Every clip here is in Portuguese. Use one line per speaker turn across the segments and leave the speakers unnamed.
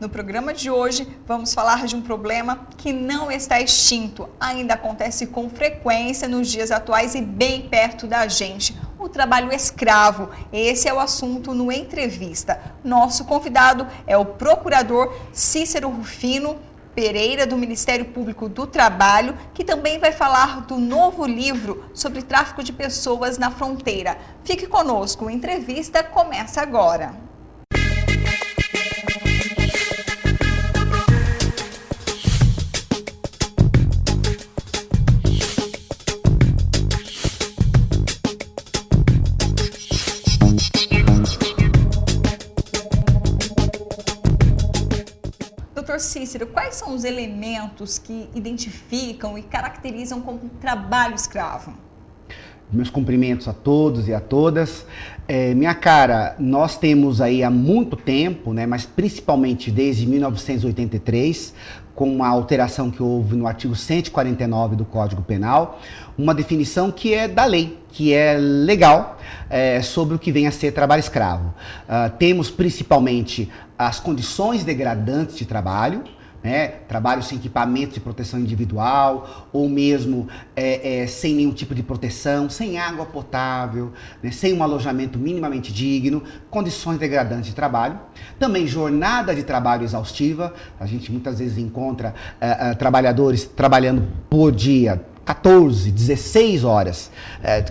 No programa de hoje, vamos falar de um problema que não está extinto, ainda acontece com frequência nos dias atuais e bem perto da gente. O trabalho escravo. Esse é o assunto no Entrevista. Nosso convidado é o procurador Cícero Rufino Pereira, do Ministério Público do Trabalho, que também vai falar do novo livro sobre tráfico de pessoas na fronteira. Fique conosco, a entrevista começa agora. Doutor Cícero, quais são os elementos que identificam e caracterizam como trabalho escravo?
Meus cumprimentos a todos e a todas. Minha cara, nós temos aí há muito tempo, né, mas principalmente desde 1983, com uma alteração que houve no artigo 149 do Código Penal, uma definição que é da lei, que é legal, sobre o que vem a ser trabalho escravo. Temos principalmente as condições degradantes de trabalho, né? Trabalho sem equipamento de proteção individual, ou mesmo sem nenhum tipo de proteção, sem água potável, né? Sem um alojamento minimamente digno, condições degradantes de trabalho. Também jornada de trabalho exaustiva, a gente muitas vezes encontra trabalhadores trabalhando por dia 14, 16 horas,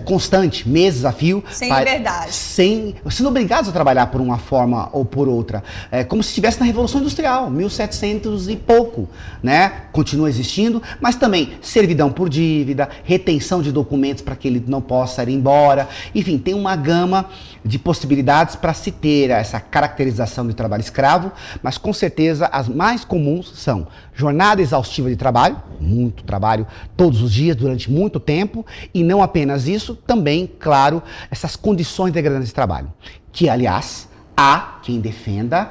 constante, meses a fio.
Sem liberdade.
Sendo obrigados a trabalhar por uma forma ou por outra. Como se estivesse na Revolução Industrial, 1700 e pouco, né? Continua existindo, mas também servidão por dívida, retenção de documentos para que ele não possa ir embora. Enfim, tem uma gama de possibilidades para se ter essa caracterização de trabalho escravo, mas com certeza as mais comuns são jornada exaustiva de trabalho, muito trabalho todos os dias, durante muito tempo, e não apenas isso, também, claro, essas condições degradantes de trabalho, que, aliás, há quem defenda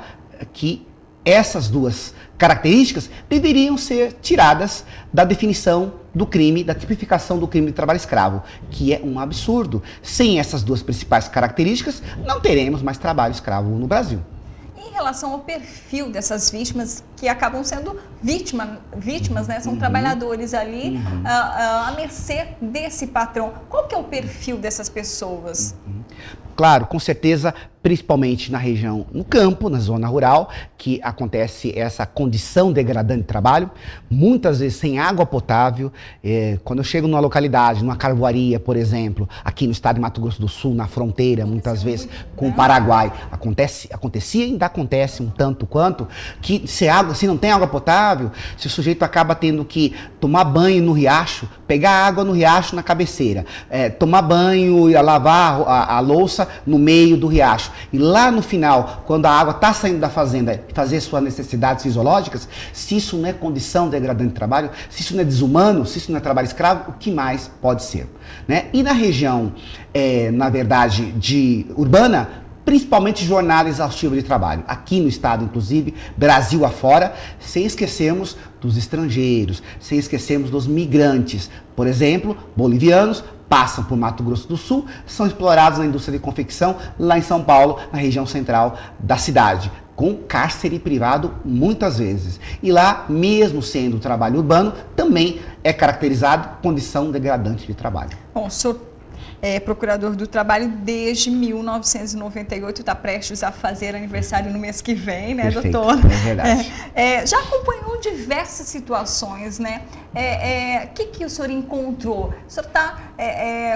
que essas duas características deveriam ser tiradas da definição do crime, da tipificação do crime de trabalho escravo, que é um absurdo. Sem essas duas principais características, não teremos mais trabalho escravo no Brasil.
Em relação ao perfil dessas vítimas, que acabam sendo vítimas, né? São trabalhadores ali à mercê desse patrão. Qual que é o perfil dessas pessoas?
Claro, com certeza, principalmente na região, no campo, na zona rural, que acontece essa condição degradante de trabalho, muitas vezes sem água potável. Quando eu chego numa localidade, numa carvoaria, por exemplo, aqui no estado de Mato Grosso do Sul, na fronteira, muitas vezes com o Paraguai, acontecia e ainda acontece um tanto quanto, que se não tem água potável, se o sujeito acaba tendo que tomar banho no riacho, pegar água no riacho na cabeceira, tomar banho e lavar a louça no meio do riacho. E lá no final, quando a água está saindo da fazenda, fazer suas necessidades fisiológicas, se isso não é condição degradante de trabalho, se isso não é desumano, se isso não é trabalho escravo, o que mais pode ser? Né? E na região, na verdade, urbana, principalmente jornada exaustiva de trabalho. Aqui no estado, inclusive, Brasil afora, sem esquecermos dos estrangeiros, sem esquecermos dos migrantes. Por exemplo, bolivianos passam por Mato Grosso do Sul, são explorados na indústria de confecção lá em São Paulo, na região central da cidade, com cárcere privado muitas vezes. E lá, mesmo sendo trabalho urbano, também é caracterizado condição degradante de trabalho.
Bom, o senhor é procurador do trabalho desde 1998, está prestes a fazer aniversário no mês que vem, né,
Perfeito,
doutor?
É verdade.
Já acompanhou diversas situações, né? Que o senhor encontrou? O senhor está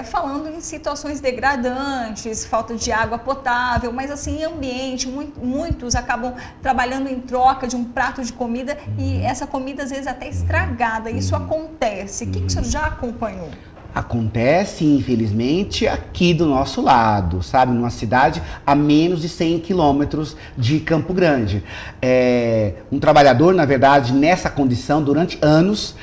falando em situações degradantes, falta de água potável, mas assim, em ambiente, muitos acabam trabalhando em troca de um prato de comida e essa comida às vezes até estragada. Isso acontece. O que o senhor já acompanhou?
Acontece, infelizmente, aqui do nosso lado, sabe? Numa cidade a menos de 100 quilômetros de Campo Grande. Um trabalhador, na verdade, nessa condição, durante anos,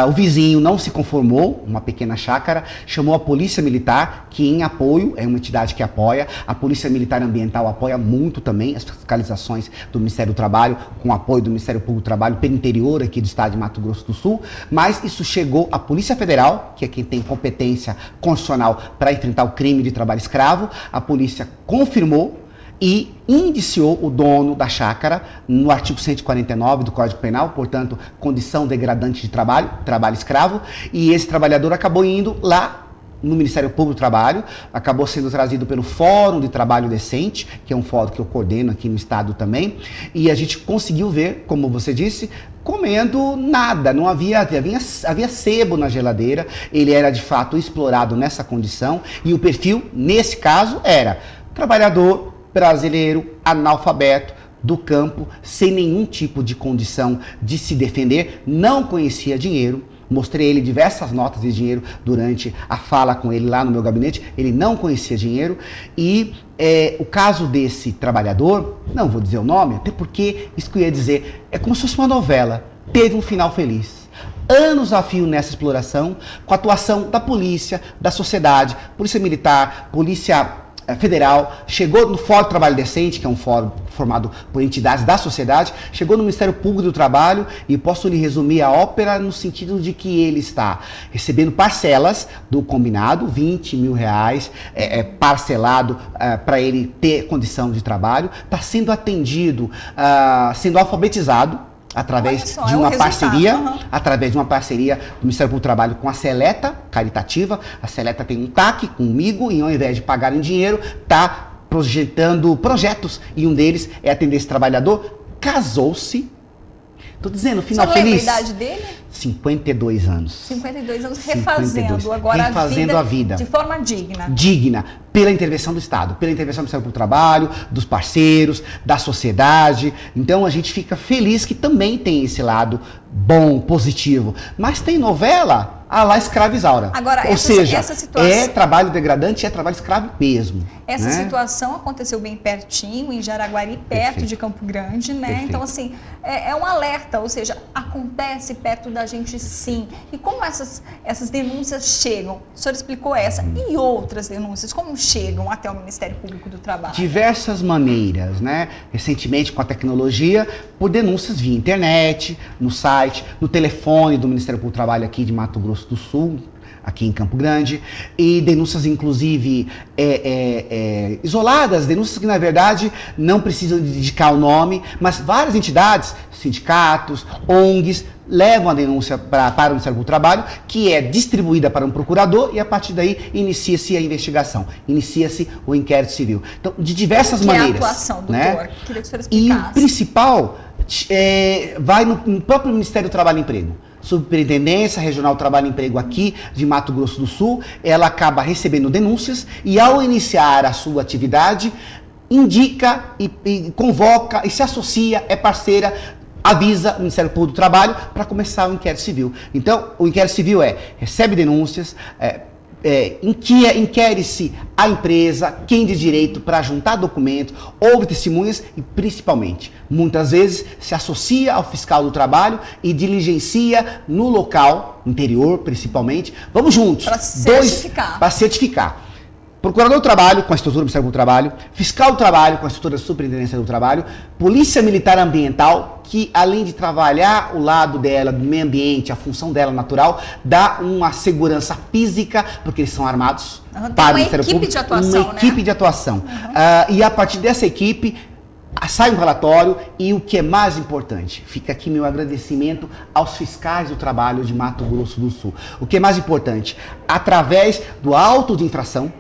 o vizinho não se conformou, uma pequena chácara, chamou a Polícia Militar, que em apoio, é uma entidade que apoia, a Polícia Militar Ambiental apoia muito também as fiscalizações do Ministério do Trabalho, com apoio do Ministério Público do Trabalho pelo interior aqui do estado de Mato Grosso do Sul, mas isso chegou à Polícia Federal, que é quem tem competência constitucional para enfrentar o crime de trabalho escravo. A polícia confirmou e indiciou o dono da chácara no artigo 149 do Código Penal, portanto, condição degradante de trabalho, trabalho escravo, e esse trabalhador acabou indo lá no Ministério Público do Trabalho, acabou sendo trazido pelo Fórum de Trabalho Decente, que é um fórum que eu coordeno aqui no estado também, e a gente conseguiu ver, como você disse, comendo nada, não havia sebo na geladeira, ele era de fato explorado nessa condição, e o perfil, nesse caso, era trabalhador brasileiro, analfabeto, do campo, sem nenhum tipo de condição de se defender, não conhecia dinheiro. Mostrei ele diversas notas de dinheiro durante a fala com ele lá no meu gabinete. Ele não conhecia dinheiro. E o caso desse trabalhador, não vou dizer o nome, até porque isso que eu ia dizer, é como se fosse uma novela. Teve um final feliz. Anos a fio nessa exploração, com a atuação da polícia, da sociedade, polícia militar, polícia federal, chegou no Fórum Trabalho Decente, que é um fórum formado por entidades da sociedade, chegou no Ministério Público do Trabalho, e posso lhe resumir a ópera no sentido de que ele está recebendo parcelas do combinado, 20 mil reais, parcelado para ele ter condição de trabalho, está sendo atendido, sendo alfabetizado, através de uma parceria do Ministério Público do Trabalho com a Seleta Caritativa. A Seleta tem um TAC comigo e, ao invés de pagar em dinheiro, está projetando projetos, e um deles é atender esse trabalhador. Casou-se. Estou dizendo, final feliz.
Lembra a idade dele?
52 anos.
52 anos, refazendo
52.
Agora
refazendo
a vida de forma digna.
Digna, pela intervenção do Estado, pela intervenção do Ministério Público do Trabalho, dos parceiros, da sociedade. Então a gente fica feliz que também tem esse lado bom, positivo. Mas tem novela a lá escrava Isaura.
Agora,
ou seja,
essa situação,
é trabalho degradante, é trabalho escravo mesmo.
Essa
né?
situação aconteceu bem pertinho, em Jaraguari, perto
Perfeito.
de Campo Grande, né?
Perfeito.
Então, assim, é um alerta, ou seja, acontece perto da gente sim. E como essas denúncias chegam? O senhor explicou essa. E outras denúncias, como chegam até o Ministério Público do Trabalho?
Diversas maneiras, né? Recentemente, com a tecnologia, por denúncias via internet, no site, no telefone do Ministério Público do Trabalho aqui de Mato Grosso do Sul, aqui em Campo Grande, e denúncias inclusive isoladas, denúncias que na verdade não precisam de indicar o nome, mas várias entidades, sindicatos, ONGs, levam a denúncia para o Ministério Público do Trabalho, que é distribuída para um procurador, e a partir daí inicia-se a investigação, inicia-se o inquérito civil. Então, de diversas maneiras.
Que é a atuação, doutor?
Né?
Queria que o senhor explicasse.
E o principal vai no próprio Ministério do Trabalho e Emprego. Superintendência Regional do Trabalho e Emprego aqui de Mato Grosso do Sul, ela acaba recebendo denúncias e, ao iniciar a sua atividade, indica e convoca e se associa, é parceira, avisa o Ministério Público do Trabalho para começar o inquérito civil. Então, o inquérito civil recebe denúncias, inquere-se a empresa, quem de direito, para juntar documentos, ouve testemunhas e, principalmente, muitas vezes se associa ao fiscal do trabalho e diligencia no local, interior principalmente. Vamos juntos.
Para certificar.
Para certificar. Procurador do Trabalho, com a estrutura do Ministério do Trabalho, Fiscal do Trabalho, com a estrutura da Superintendência do Trabalho, Polícia Militar Ambiental, que além de trabalhar o lado dela, do meio ambiente, a função dela natural, dá uma segurança física, porque eles são armados para o Ministério Público.
De atuação,
uma equipe de atuação. E a partir dessa equipe, sai um relatório e o que é mais importante, fica aqui meu agradecimento aos fiscais do trabalho de Mato Grosso do Sul. O que é mais importante, através do auto de infração,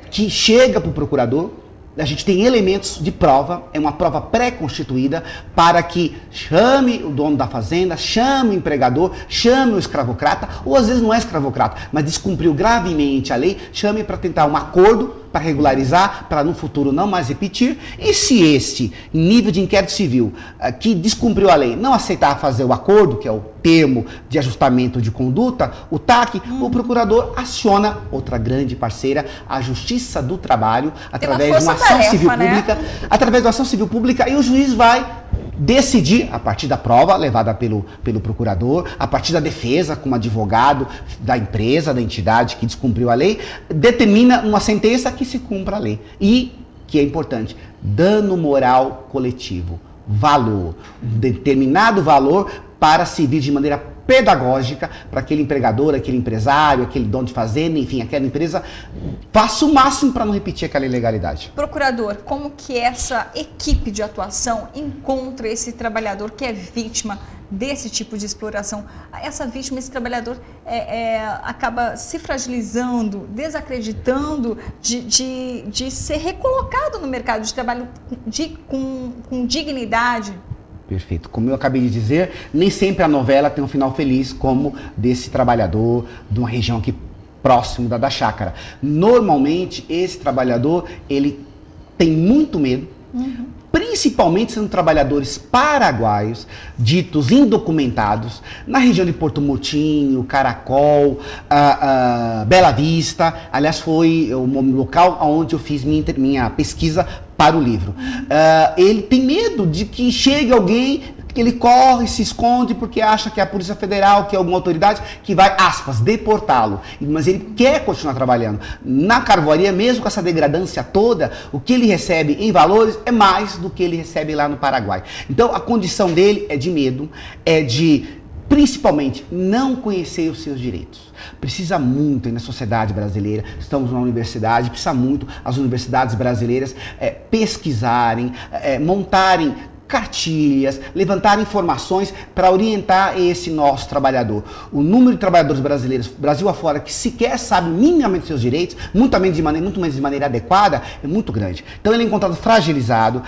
que chega para o procurador, a gente tem elementos de prova, é uma prova pré-constituída para que chame o dono da fazenda, chame o empregador, chame o escravocrata, ou às vezes não é escravocrata, mas descumpriu gravemente a lei, chame para tentar um acordo para regularizar, para no futuro não mais repetir. E se este, em nível de inquérito civil, que descumpriu a lei, não aceitar fazer o acordo, que é o termo de ajustamento de conduta, o TAC, o procurador aciona outra grande parceira, a Justiça do Trabalho, através de uma ação civil pública, através de uma ação civil pública, e o juiz vai decidir, a partir da prova levada pelo procurador, a partir da defesa como advogado da empresa, da entidade que descumpriu a lei, determina uma sentença que se cumpra a lei. E, que é importante, dano moral coletivo, valor, um determinado valor para servir de maneira pedagógica para aquele empregador, aquele empresário, aquele dono de fazenda, enfim, aquela empresa, faça o máximo para não repetir aquela ilegalidade.
Procurador, como que essa equipe de atuação encontra esse trabalhador que é vítima desse tipo de exploração? Essa vítima, esse trabalhador acaba se fragilizando, desacreditando de ser recolocado no mercado de trabalho com dignidade.
Perfeito. Como eu acabei de dizer, nem sempre a novela tem um final feliz, como desse trabalhador de uma região aqui próximo da chácara. Normalmente, esse trabalhador, ele tem muito medo, principalmente sendo trabalhadores paraguaios, ditos indocumentados, na região de Porto Murtinho, Caracol, Bela Vista. Aliás, foi o local onde eu fiz minha pesquisa para o livro. Ele tem medo de que chegue alguém, que ele corre, se esconde porque acha que é a Polícia Federal, que é alguma autoridade que vai, aspas, deportá-lo. Mas ele quer continuar trabalhando. Na carvoaria, mesmo com essa degradância toda, o que ele recebe em valores é mais do que ele recebe lá no Paraguai. Então, a condição dele é de medo, é de, principalmente, não conhecer os seus direitos. Precisa muito na sociedade brasileira, estamos numa universidade, precisa muito as universidades brasileiras pesquisarem, montarem cartilhas, levantar informações para orientar esse nosso trabalhador. O número de trabalhadores brasileiros, Brasil afora, que sequer sabe minimamente seus direitos, muito menos de maneira adequada, é muito grande. Então ele é encontrado fragilizado,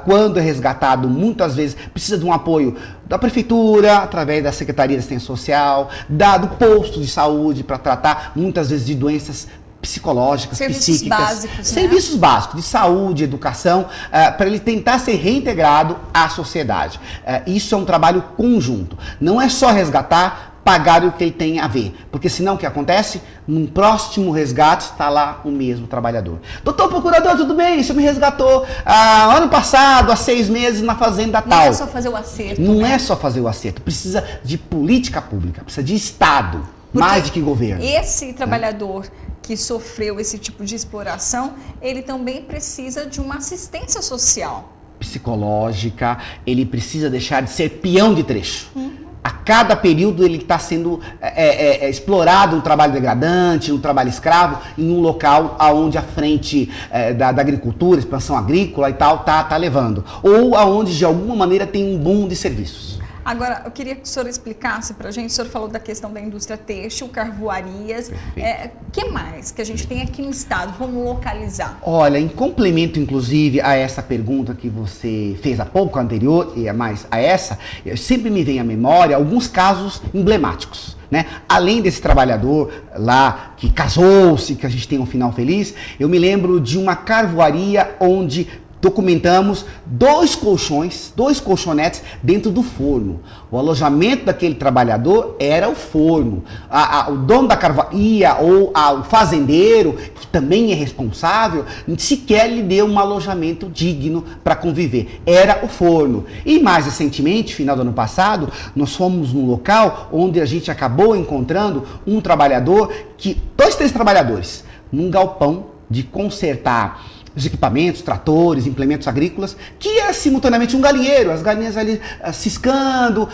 quando é resgatado, muitas vezes precisa de um apoio da prefeitura, através da Secretaria de Assistência Social, do posto de saúde para tratar muitas vezes de doenças psicológicas,
serviços
psíquicas,
básicos,
serviços básicos de saúde, educação, para ele tentar ser reintegrado à sociedade. Isso é um trabalho conjunto. Não é só resgatar, pagar o que ele tem a ver, porque senão o que acontece? Num próximo resgate está lá o mesmo trabalhador. Doutor procurador, tudo bem? O senhor me resgatou ano passado, há 6 meses, na fazenda tal.
Não é só fazer o acerto.
Não é só fazer o acerto, precisa de política pública, precisa de Estado, mais do que governo.
Esse trabalhador que sofreu esse tipo de exploração, ele também precisa de uma assistência social.
Psicológica, ele precisa deixar de ser peão de trecho. A cada período ele está sendo explorado um trabalho degradante, um trabalho escravo, em um local onde a frente da agricultura, expansão agrícola e tal, tá levando. Ou aonde de alguma maneira tem um boom de serviços.
Agora, eu queria que o senhor explicasse para a gente, o senhor falou da questão da indústria têxtil, carvoarias, que mais que a gente tem aqui no estado? Vamos localizar.
Olha, em complemento, inclusive, a essa pergunta que você fez há pouco, anterior, e mais a essa, sempre me vem à memória alguns casos emblemáticos. Né? Além desse trabalhador lá que casou-se, que a gente tem um final feliz, eu me lembro de uma carvoaria onde documentamos 2 colchonetes dentro do forno. O alojamento daquele trabalhador era o forno. O dono da carvoaria ou o fazendeiro, que também é responsável, sequer lhe deu um alojamento digno para conviver. Era o forno. E mais recentemente, final do ano passado, nós fomos num local onde a gente acabou encontrando um trabalhador, 3 trabalhadores, num galpão de consertar os equipamentos, tratores, implementos agrícolas, que é simultaneamente um galinheiro, as galinhas ali ciscando,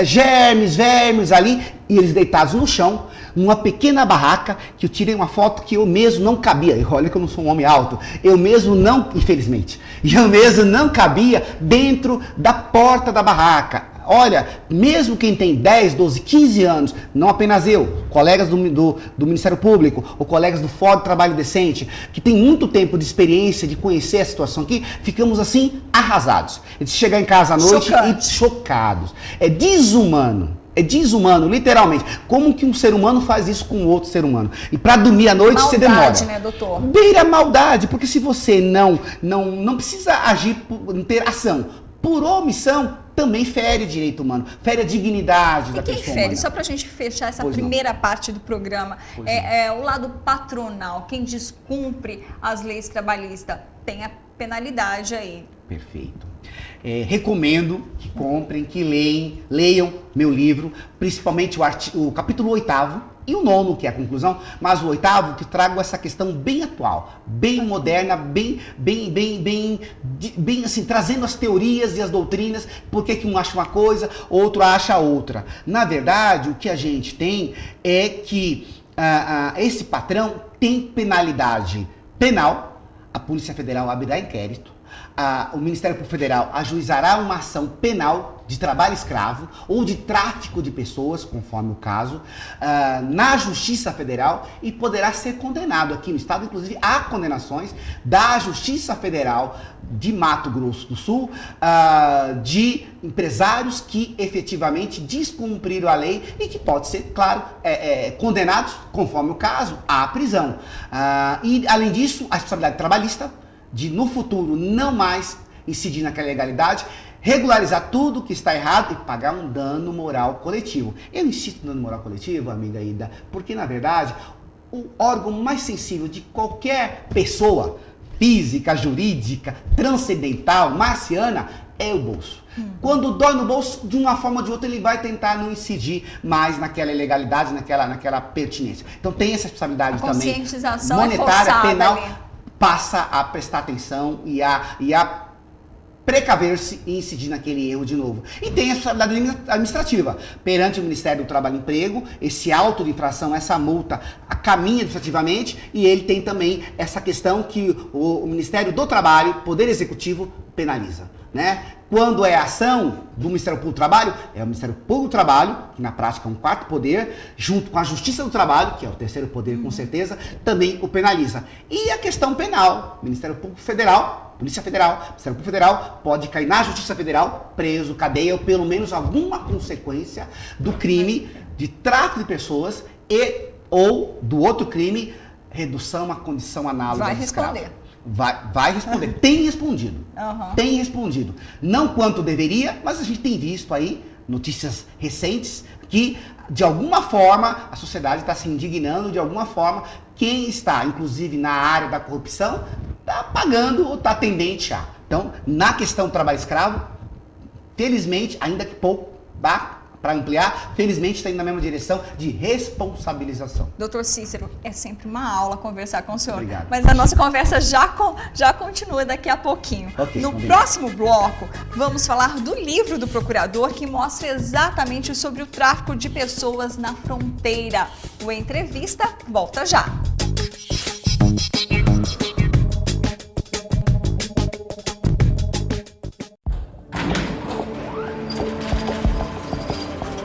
germes, vermes ali, e eles deitados no chão, numa pequena barraca, que eu tirei uma foto que eu mesmo não cabia, e olha que eu não sou um homem alto, eu mesmo não, infelizmente, eu mesmo não cabia dentro da porta da barraca. Olha, mesmo quem tem 10, 12, 15 anos, não apenas eu, colegas do Ministério Público ou colegas do Fórum de Trabalho Decente, que tem muito tempo de experiência, de conhecer a situação aqui, ficamos assim, arrasados. De chegar em casa à noite e chocados. É desumano, literalmente. Como que um ser humano faz isso com outro ser humano? E para dormir à noite você demora.
Maldade, né, doutor?
Beira maldade, porque se você não precisa agir por ter ação, por omissão, também fere o direito humano, fere a dignidade da pessoa humana. E quem fere?
Só para a gente fechar essa primeira parte do programa, o lado patronal, quem descumpre as leis trabalhistas, tem a penalidade aí.
Perfeito. Recomendo que comprem, que leiam meu livro, principalmente o capítulo 8º E o nono, que é a conclusão, mas o oitavo, que trago essa questão bem atual, bem moderna, bem assim, trazendo as teorias e as doutrinas, por que um acha uma coisa, outro acha outra. Na verdade, o que a gente tem é que esse patrão tem penalidade penal, a Polícia Federal abrirá inquérito, o Ministério Público Federal ajuizará uma ação penal de trabalho escravo ou de tráfico de pessoas, conforme o caso, na Justiça Federal e poderá ser condenado aqui no Estado. Inclusive, há condenações da Justiça Federal de Mato Grosso do Sul de empresários que efetivamente descumpriram a lei e que pode ser, claro, condenados, conforme o caso, à prisão. E, além disso, a responsabilidade trabalhista de, no futuro, não mais incidir naquela legalidade, regularizar tudo que está errado e pagar um dano moral coletivo. Eu insisto no dano moral coletivo, amiga Ida, porque, na verdade, o órgão mais sensível de qualquer pessoa, física, jurídica, transcendental, marciana, é o bolso. Quando dói no bolso, de uma forma ou de outra, ele vai tentar não incidir mais naquela ilegalidade, naquela pertinência. Então tem essa responsabilidade também monetária, penal, passa a prestar atenção e a precaver-se e incidir naquele erro de novo. E tem a responsabilidade administrativa. Perante o Ministério do Trabalho e Emprego, esse auto de infração, essa multa, caminha administrativamente, e ele tem também essa questão que o Ministério do Trabalho, Poder Executivo, penaliza, né? Quando é ação do Ministério Público do Trabalho, é o Ministério Público do Trabalho, que na prática é um quarto poder, junto com a Justiça do Trabalho, que é o terceiro poder com certeza, também o penaliza. E a questão penal, Ministério Público Federal, Polícia Federal, Ministério Público Federal, pode cair na Justiça Federal, preso, cadeia, ou pelo menos alguma consequência do crime de tráfico de pessoas ou do outro crime, redução a condição análoga
vai
de escravo.
responder.
Vai responder. Tem respondido. Tem respondido. Não quanto deveria, mas a gente tem visto aí notícias recentes que, de alguma forma, a sociedade está se indignando, de alguma forma, quem está, inclusive, na área da corrupção, está pagando ou está tendente a. Então, na questão do trabalho escravo, felizmente, ainda que pouco, para ampliar, felizmente está indo na mesma direção de responsabilização.
Doutor Cícero, é sempre uma aula conversar com o senhor.
Obrigado.
Mas a nossa conversa já continua daqui a pouquinho. No próximo bloco, vamos falar do livro do procurador que mostra exatamente sobre o tráfico de pessoas na fronteira. O Entrevista volta já.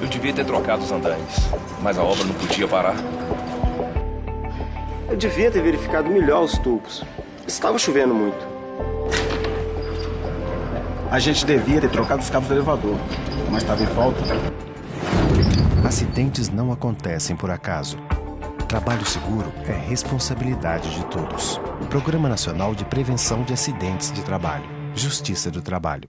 Devia ter trocado os andaimes, mas a obra não podia parar.
Eu devia ter verificado melhor os tubos. Estava chovendo muito.
A gente devia ter trocado os cabos do elevador, mas estava em falta.
Acidentes não acontecem por acaso. Trabalho seguro é responsabilidade de todos. Programa Nacional de Prevenção de Acidentes de Trabalho. Justiça do Trabalho.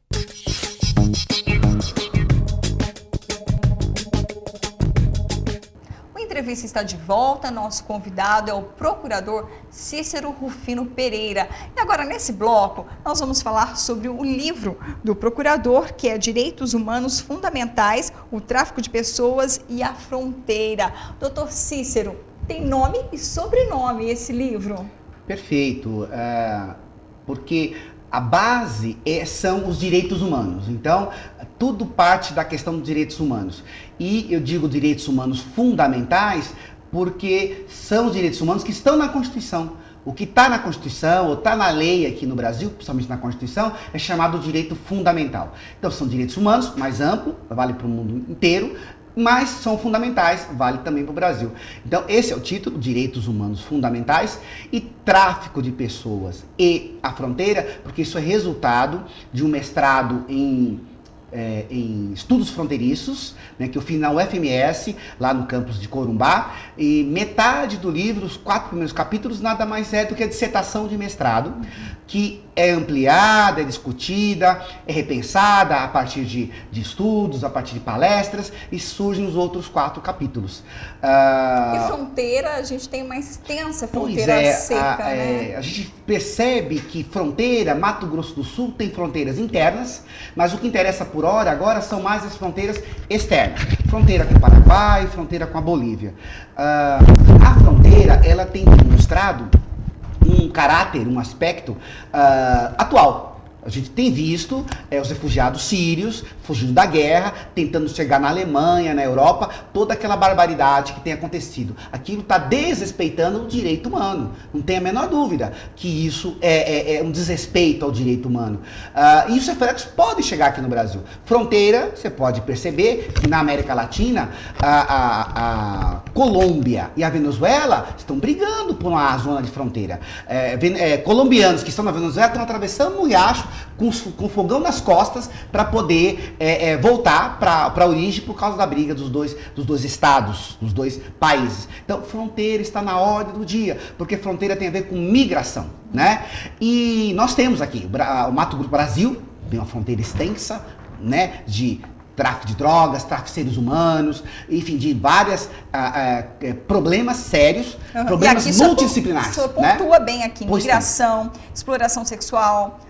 A entrevista está de volta, nosso convidado é o procurador Cícero Rufino Pereira. E agora, nesse bloco, nós vamos falar sobre o livro do procurador, que é Direitos Humanos Fundamentais, o Tráfico de Pessoas e a Fronteira. Doutor Cícero, tem nome e sobrenome esse livro?
Perfeito, porque a base são os direitos humanos. Então, tudo parte da questão dos direitos humanos. E eu digo direitos humanos fundamentais porque são os direitos humanos que estão na Constituição. O que está na Constituição ou está na lei aqui no Brasil, principalmente na Constituição, é chamado direito fundamental. Então, são direitos humanos, mais amplo, vale para o mundo inteiro, mas são fundamentais, vale também para o Brasil. Então, esse é o título, Direitos Humanos Fundamentais e Tráfico de Pessoas e a Fronteira, porque isso é resultado de um mestrado em estudos fronteiriços, né, que eu fiz na UFMS, lá no campus de Corumbá, e metade do livro, os 4 primeiros capítulos, nada mais é do que a dissertação de mestrado, que é ampliada, é discutida, é repensada a partir de estudos, a partir de palestras, e surgem os outros 4 capítulos.
E fronteira, a gente tem uma extensa fronteira seca, né?
A gente percebe que fronteira, Mato Grosso do Sul tem fronteiras internas, mas o que interessa por hora agora são mais as fronteiras externas. Fronteira com o Paraguai, fronteira com a Bolívia. A fronteira, ela tem demonstrado um caráter, um aspecto atual. A gente tem visto os refugiados sírios fugindo da guerra, tentando chegar na Alemanha, na Europa, toda aquela barbaridade que tem acontecido. Aquilo está desrespeitando o direito humano. Não tem a menor dúvida que isso é um desrespeito ao direito humano. E os reflexos podem chegar aqui no Brasil. Fronteira, você pode perceber que na América Latina, a Colômbia e a Venezuela estão brigando por uma zona de fronteira. Colombianos que estão na Venezuela estão atravessando o riacho com fogão nas costas para poder voltar para a origem por causa da briga dos dois estados, dos dois países. Então, fronteira está na ordem do dia, porque fronteira tem a ver com migração, né? E nós temos aqui o Mato Grosso Brasil, tem uma fronteira extensa, né, de tráfico de drogas, tráfico de seres humanos, enfim, de vários problemas sérios, problemas multidisciplinares.
O senhor pontua,
né?
bem aqui, migração, exploração sexual,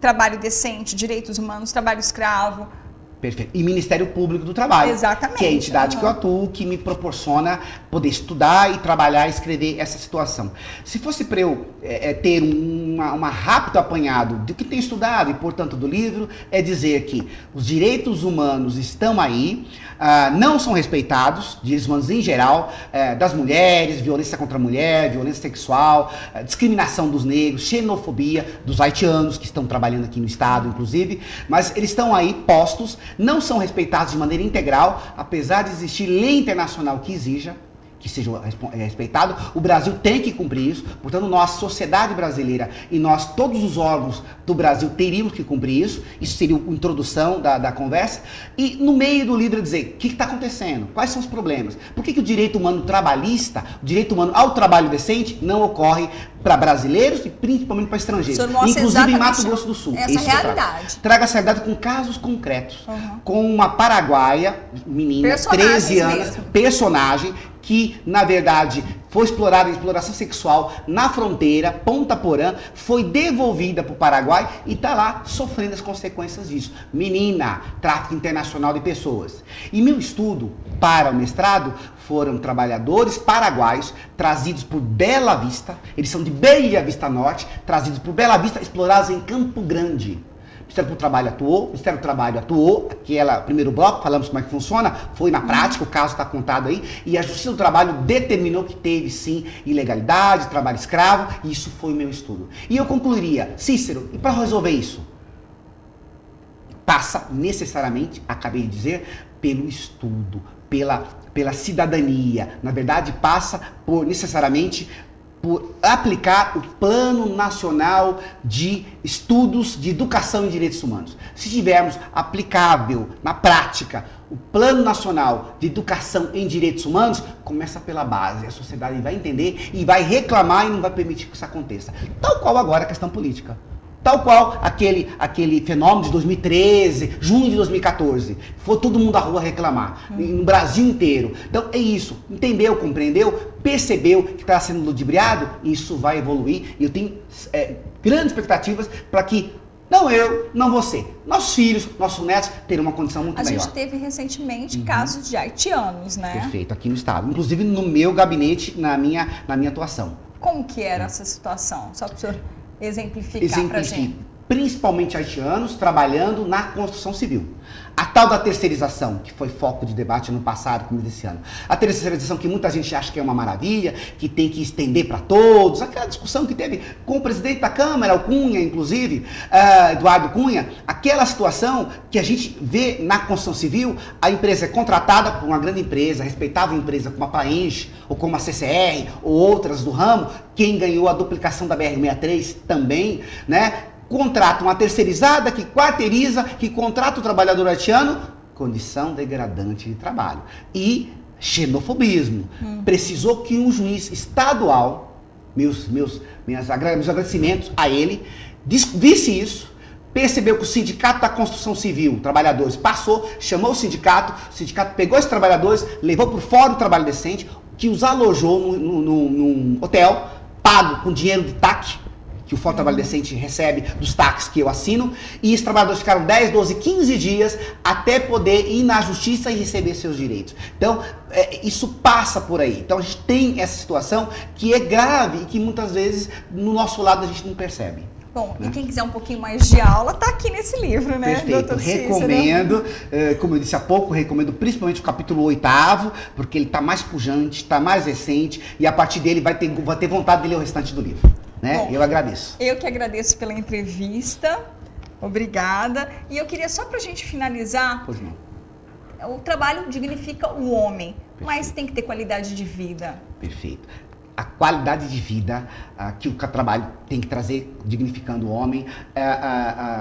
trabalho decente, direitos humanos, trabalho escravo.
Perfeito. E Ministério Público do Trabalho.
Exatamente.
Que é a entidade que eu atuo, que me proporciona poder estudar e trabalhar e escrever essa situação. Se fosse para eu ter uma rápido apanhado do que tenho estudado e, portanto, do livro, é dizer que os direitos humanos estão aí, não são respeitados, direitos humanos em geral, das mulheres, violência contra a mulher, violência sexual, discriminação dos negros, xenofobia dos haitianos que estão trabalhando aqui no estado, inclusive, mas eles estão aí postos, não são respeitados de maneira integral, apesar de existir lei internacional que exija que seja respeitado, o Brasil tem que cumprir isso, portanto, nossa sociedade brasileira e nós, todos os órgãos do Brasil, teríamos que cumprir isso, isso seria a introdução da conversa, e no meio do livro dizer, o que está acontecendo? Quais são os problemas? Por que o direito humano trabalhista, o direito humano ao trabalho decente, não ocorre para brasileiros e principalmente para estrangeiros, inclusive em Mato Grosso do Sul.
Essa realidade.
Traga essa realidade com casos concretos, com uma paraguaia, menina, 13 anos, personagem, que, na verdade, foi explorada em exploração sexual na fronteira, Ponta Porã, foi devolvida para o Paraguai e está lá sofrendo as consequências disso. Menina, tráfico internacional de pessoas. E meu estudo para o mestrado foram trabalhadores paraguaios trazidos por Bela Vista, eles são de Bela Vista Norte, trazidos por Bela Vista, explorados em Campo Grande. O Ministério do Trabalho atuou, primeiro bloco, falamos como é que funciona, foi na prática, o caso está contado aí, e a Justiça do Trabalho determinou que teve sim ilegalidade, trabalho escravo, e isso foi o meu estudo. E eu concluiria, Cícero, e para resolver isso? Passa necessariamente, acabei de dizer, pelo estudo, pela cidadania, na verdade passa necessariamente por aplicar o Plano Nacional de Estudos de Educação e Direitos Humanos. Se tivermos aplicável, na prática, o Plano Nacional de Educação em Direitos Humanos, começa pela base. A sociedade vai entender e vai reclamar e não vai permitir que isso aconteça. Tal qual agora a questão política. Tal qual aquele fenômeno de 2013, junho de 2014. Foi todo mundo à rua reclamar, no Brasil inteiro. Então é isso, entendeu, compreendeu, percebeu que está sendo ludibriado, isso vai evoluir. E eu tenho grandes expectativas para que, não eu, não você, nossos filhos, nossos netos terem uma condição muito melhor.
A gente teve recentemente casos de haitianos, né?
Perfeito, aqui no estado. Inclusive no meu gabinete, na minha atuação.
Como que era essa situação? Só para o senhor exemplificar para a gente.
Principalmente haitianos trabalhando na construção civil. A tal da terceirização, que foi foco de debate no passado, como desse ano. A terceirização que muita gente acha que é uma maravilha, que tem que estender para todos. Aquela discussão que teve com o presidente da Câmara, o Cunha, inclusive, Eduardo Cunha. Aquela situação que a gente vê na construção civil, a empresa é contratada por uma grande empresa, respeitável empresa como a Plaenge, ou como a CCR, ou outras do ramo. Quem ganhou a duplicação da BR-63 também, né? Contrata uma terceirizada que quarteiriza, que contrata o trabalhador haitiano, condição degradante de trabalho. E xenofobismo. Precisou que um juiz estadual, meus agradecimentos a ele, visse isso, percebeu que o sindicato da construção civil, trabalhadores, passou, chamou o sindicato pegou esses trabalhadores, levou para o Fórum do Trabalho Decente, que os alojou num hotel, pago com dinheiro de TAC, que o Fórum Trabalho Decente recebe dos TACs que eu assino, e os trabalhadores ficaram 10, 12, 15 dias até poder ir na justiça e receber seus direitos. Então, isso passa por aí. Então, a gente tem essa situação que é grave e que muitas vezes, no nosso lado, a gente não percebe.
Bom, e quem quiser um pouquinho mais de aula, tá aqui nesse livro, né?
Perfeito,
Dr. Cícero?
Recomendo, como eu disse há pouco, recomendo principalmente o capítulo 8º, porque ele está mais pujante, está mais recente, e a partir dele vai ter vontade de ler o restante do livro. Né?
Bom,
eu agradeço.
Eu que agradeço pela entrevista, obrigada. E eu queria só pra gente finalizar,
Pois não.
o trabalho dignifica o homem, mas
Perfeito.
tem que ter qualidade de vida.
Perfeito. A qualidade de vida que o trabalho tem que trazer, dignificando o homem,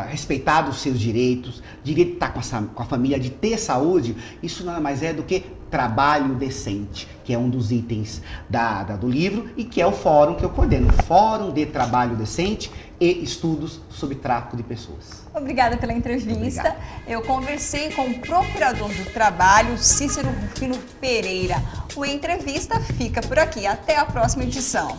respeitar os seus direitos, direito de estar com a família, de ter saúde, isso nada mais é do que trabalho decente, que é um dos itens do livro e que é o fórum que eu coordeno, Fórum de Trabalho Decente e Estudos sobre Tráfico de Pessoas.
Obrigada pela entrevista.
Obrigado.
Eu conversei com o Procurador do Trabalho, Cícero Rufino Pereira. O Entrevista fica por aqui. Até a próxima edição.